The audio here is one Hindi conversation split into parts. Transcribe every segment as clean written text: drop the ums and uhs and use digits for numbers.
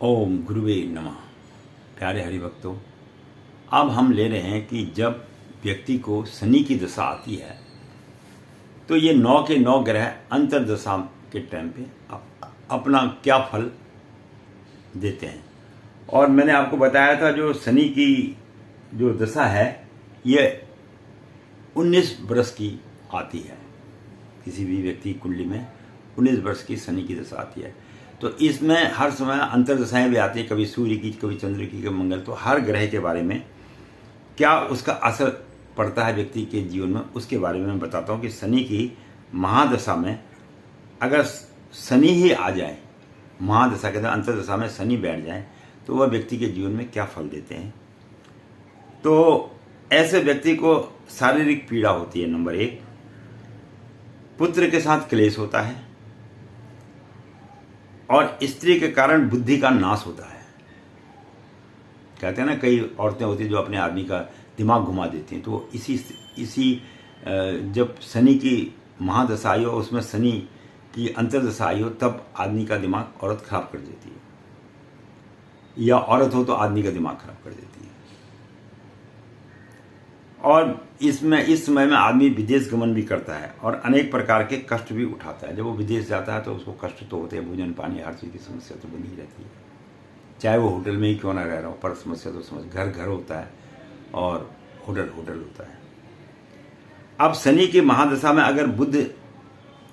ओम गुरुवे नमः। प्यारे हरिभक्तों, अब हम ले रहे हैं कि जब व्यक्ति को शनि की दशा आती है तो ये 9 के 9 ग्रह अंतर्दशा के टाइम पे अपना क्या फल देते हैं। और मैंने आपको बताया था जो शनि की जो दशा है ये 19 वर्ष की आती है। किसी भी व्यक्ति की कुंडली में 19 वर्ष की शनि की दशा आती है। तो इसमें हर समय अंतर्दशाएं भी आती है, कभी सूर्य की, कभी चंद्र की, कभी मंगल। तो हर ग्रह के बारे में क्या उसका असर पड़ता है व्यक्ति के जीवन में, उसके बारे में मैं बताता हूँ कि शनि की महादशा में अगर शनि ही आ जाए, महादशा के अंदर अंतर्दशा में शनि बैठ जाए तो वह व्यक्ति के जीवन में क्या फल देते हैं। तो ऐसे व्यक्ति को शारीरिक पीड़ा होती है। नंबर 1, पुत्र के साथ क्लेश होता है और स्त्री के कारण बुद्धि का नाश होता है। कहते हैं ना, कई औरतें होती हैं जो अपने आदमी का दिमाग घुमा देती हैं। तो इसी जब शनि की महादशा आई हो, उसमें शनि की अंतर्दशा आई हो, तब आदमी का दिमाग औरत खराब कर देती है, या औरत हो तो आदमी का दिमाग खराब कर देती है। और इस समय में आदमी विदेश गमन भी करता है और अनेक प्रकार के कष्ट भी उठाता है। जब वो विदेश जाता है तो उसको कष्ट तो होते हैं, भोजन पानी हर चीज़ की समस्या तो बनी रहती है, चाहे वो होटल में ही क्यों ना रह रहा हो, पर समस्या तो घर होता है और होटल होता है। अब शनि की महादशा में अगर बुध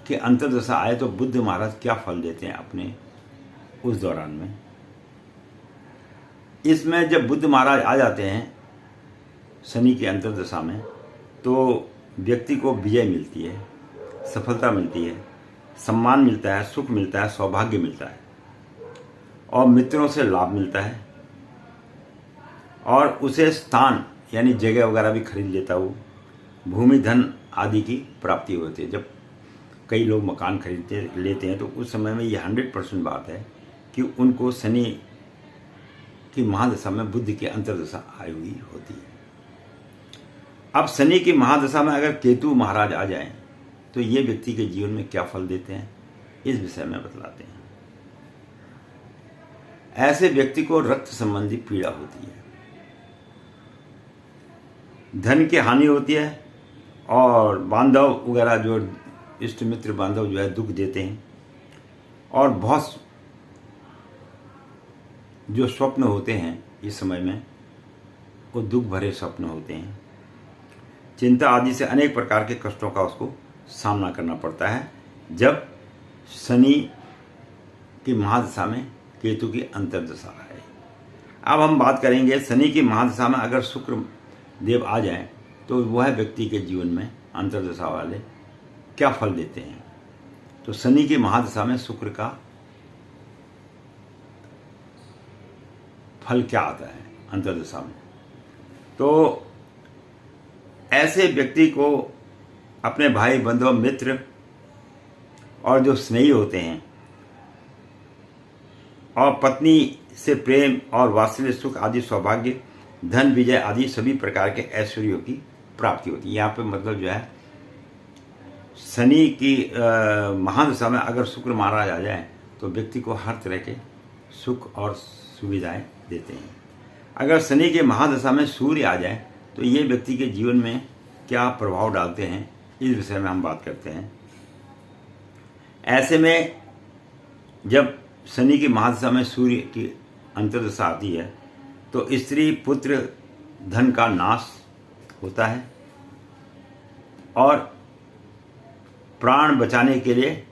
के अंतर्दशा आए तो बुद्ध महाराज क्या फल देते हैं अपने उस दौरान में। इसमें जब बुद्ध महाराज आ जाते हैं शनि की अंतर्दशा में तो व्यक्ति को विजय मिलती है, सफलता मिलती है, सम्मान मिलता है, सुख मिलता है, सौभाग्य मिलता है और मित्रों से लाभ मिलता है और उसे स्थान यानी जगह वगैरह भी खरीद लेता हो, भूमि धन आदि की प्राप्ति होती है। जब कई लोग मकान खरीदते लेते हैं तो उस समय में ये 100% बात है कि उनको शनि की महादशा में बुद्ध की अंतर्दशा आई हुई होती है। अब शनि की महादशा में अगर केतु महाराज आ जाएं तो ये व्यक्ति के जीवन में क्या फल देते हैं, इस विषय में बतलाते हैं। ऐसे व्यक्ति को रक्त संबंधी पीड़ा होती है, धन की हानि होती है और बांधव वगैरह जो इष्ट मित्र बांधव जो है दुख देते हैं और बहुत जो स्वप्न होते हैं इस समय में वो दुख भरे स्वप्न होते हैं। चिंता आदि से अनेक प्रकार के कष्टों का उसको सामना करना पड़ता है जब शनि की महादशा में केतु की अंतर्दशा है। अब हम बात करेंगे शनि की महादशा में अगर शुक्र देव आ जाए तो वह व्यक्ति के जीवन में अंतर्दशा वाले क्या फल देते हैं। तो शनि की महादशा में शुक्र का फल क्या आता है अंतर्दशा में। तो ऐसे व्यक्ति को अपने भाई बंधु मित्र और जो स्नेही होते हैं और पत्नी से प्रेम और वात्सल्य सुख आदि सौभाग्य धन विजय आदि सभी प्रकार के ऐश्वर्यों की प्राप्ति होती है। यहाँ पे मतलब जो है शनि की महादशा में अगर शुक्र महाराज आ जाए तो व्यक्ति को हर तरह के सुख और सुविधाएं देते हैं। अगर शनि के महादशा में सूर्य आ जाए तो ये व्यक्ति के जीवन में क्या प्रभाव डालते हैं, इस विषय में हम बात करते हैं। ऐसे में जब शनि की महादशा में सूर्य की अंतर्दशा आती है तो स्त्री पुत्र धन का नाश होता है और प्राण बचाने के लिए,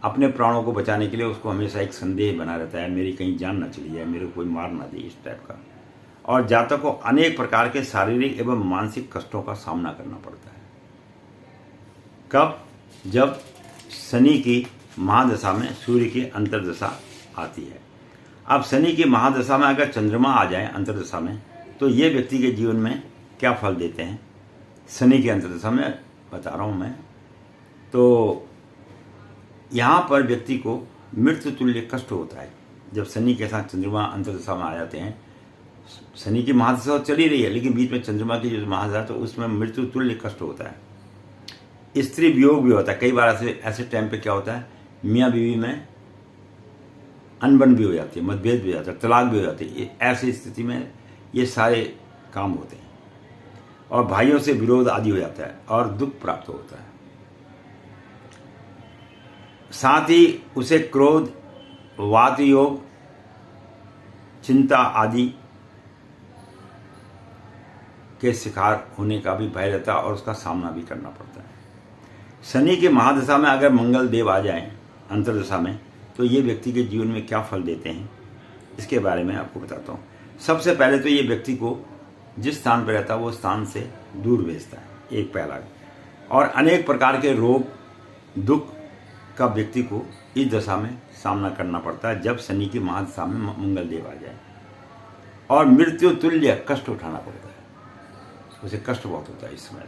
अपने प्राणों को बचाने के लिए उसको हमेशा एक संदेह बना रहता है, मेरी कहीं जान ना चली जाए, मेरे को कोई मार ना दे, इस टाइप का। और जातक को अनेक प्रकार के शारीरिक एवं मानसिक कष्टों का सामना करना पड़ता है। कब? जब शनि की महादशा में सूर्य की अंतर्दशा आती है। अब शनि की महादशा में अगर चंद्रमा आ जाए अंतर्दशा में तो ये व्यक्ति के जीवन में क्या फल देते हैं। शनि की अंतर्दशा में बता रहा हूँ मैं। तो यहाँ पर व्यक्ति को मृत्यु तुल्य कष्ट होता है जब शनि के साथ चंद्रमा अंतर्दशा में आ जाते हैं। शनि की महादशा चल ही रही है लेकिन बीच में चंद्रमा की जो महादशा तो उसमें मृत्यु तुल्य कष्ट होता है। स्त्री वियोग भी होता है। कई बार ऐसे टाइम पे क्या होता है, मियाँ बीवी में अनबन भी हो जाती है, मतभेद भी हो जाता है, तलाक भी हो जाती है। ऐसी स्थिति में ये सारे काम होते हैं और भाइयों से विरोध आदि हो जाता है और दुख प्राप्त होता है। साथ ही उसे क्रोध, वात योग, चिंता आदि के शिकार होने का भी भय रहता है और उसका सामना भी करना पड़ता है। शनि की महादशा में अगर मंगल देव आ जाएं अंतर्दशा में, तो ये व्यक्ति के जीवन में क्या फल देते हैं इसके बारे में आपको बताता हूँ। सबसे पहले तो ये व्यक्ति को जिस स्थान पर रहता है वो स्थान से दूर भेजता है, एक पहला। और अनेक प्रकार के रोग दुख का व्यक्ति को इस दशा में सामना करना पड़ता है जब शनि की महादशा में मंगल देव आ जाए, और मृत्यु तुल्य कष्ट उठाना पड़ता है, उसे कष्ट बहुत होता है इस समय।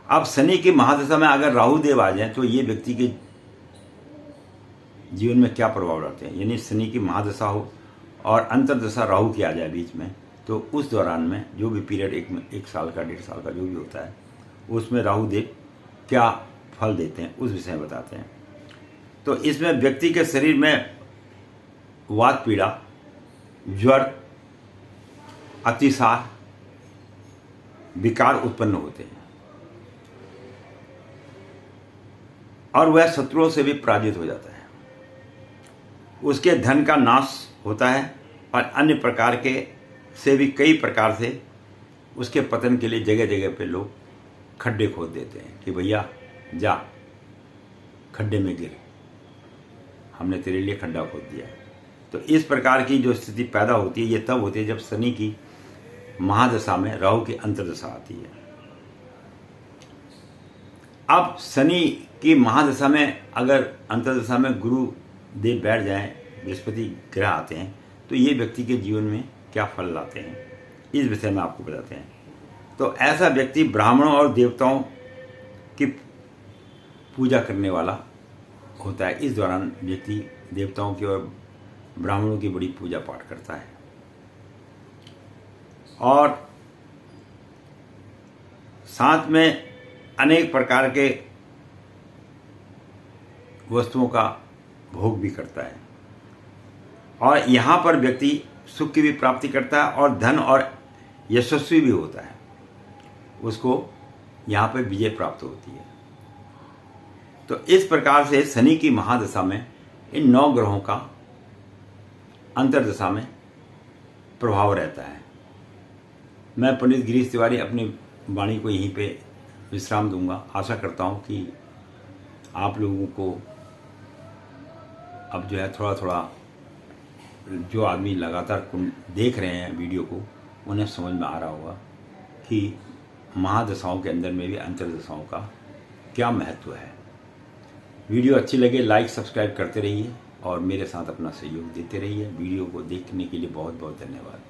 अब शनि की महादशा में अगर राहु देव आ जाए तो ये व्यक्ति के जीवन में क्या प्रभाव डालते हैं। यानी शनि की महादशा हो और अंतर्दशा राहु की आ जाए बीच में, तो उस दौरान में जो भी पीरियड एक साल का 1.5 साल का जो भी होता है, उसमें राहु देव क्या फल देते हैं उस विषय में बताते हैं। तो इसमें व्यक्ति के शरीर में वात पीड़ा, ज्वर, अतिसार, विकार उत्पन्न होते हैं और वह शत्रुओं से भी पराजित हो जाता है। उसके धन का नाश होता है और अन्य प्रकार के से भी कई प्रकार से उसके पतन के लिए जगह जगह पे लोग खड्डे खोद देते हैं कि भैया जा खड्डे में गिर, हमने तेरे लिए खड्डा खोद दिया। तो इस प्रकार की जो स्थिति पैदा होती है ये तब होती है जब शनि की महादशा में राहु की अंतर्दशा आती है। अब शनि की महादशा में अगर अंतर्दशा में गुरु देव बैठ जाएं, बृहस्पति ग्रह आते हैं, तो ये व्यक्ति के जीवन में क्या फल लाते हैं इस विषय में आपको बताते हैं। तो ऐसा व्यक्ति ब्राह्मणों और देवताओं की पूजा करने वाला होता है। इस दौरान व्यक्ति देवताओं की और ब्राह्मणों की बड़ी पूजा पाठ करता है और साथ में अनेक प्रकार के वस्तुओं का भोग भी करता है और यहाँ पर व्यक्ति सुख की भी प्राप्ति करता है और धन और यशस्वी भी होता है, उसको यहाँ पर विजय प्राप्त होती है। तो इस प्रकार से शनि की महादशा में इन 9 ग्रहों का अंतर्दशा में प्रभाव रहता है। मैं पंडित गिरीश तिवारी अपनी वाणी को यहीं पे विश्राम दूंगा। आशा करता हूँ कि आप लोगों को अब जो है थोड़ा थोड़ा जो आदमी लगातार देख रहे हैं वीडियो को, उन्हें समझ में आ रहा होगा कि महादशाओं के अंदर में भी अंतर्दशाओं का क्या महत्व है। वीडियो अच्छी लगे लाइक सब्सक्राइब करते रहिए और मेरे साथ अपना सहयोग देते रहिए। वीडियो को देखने के लिए बहुत बहुत धन्यवाद।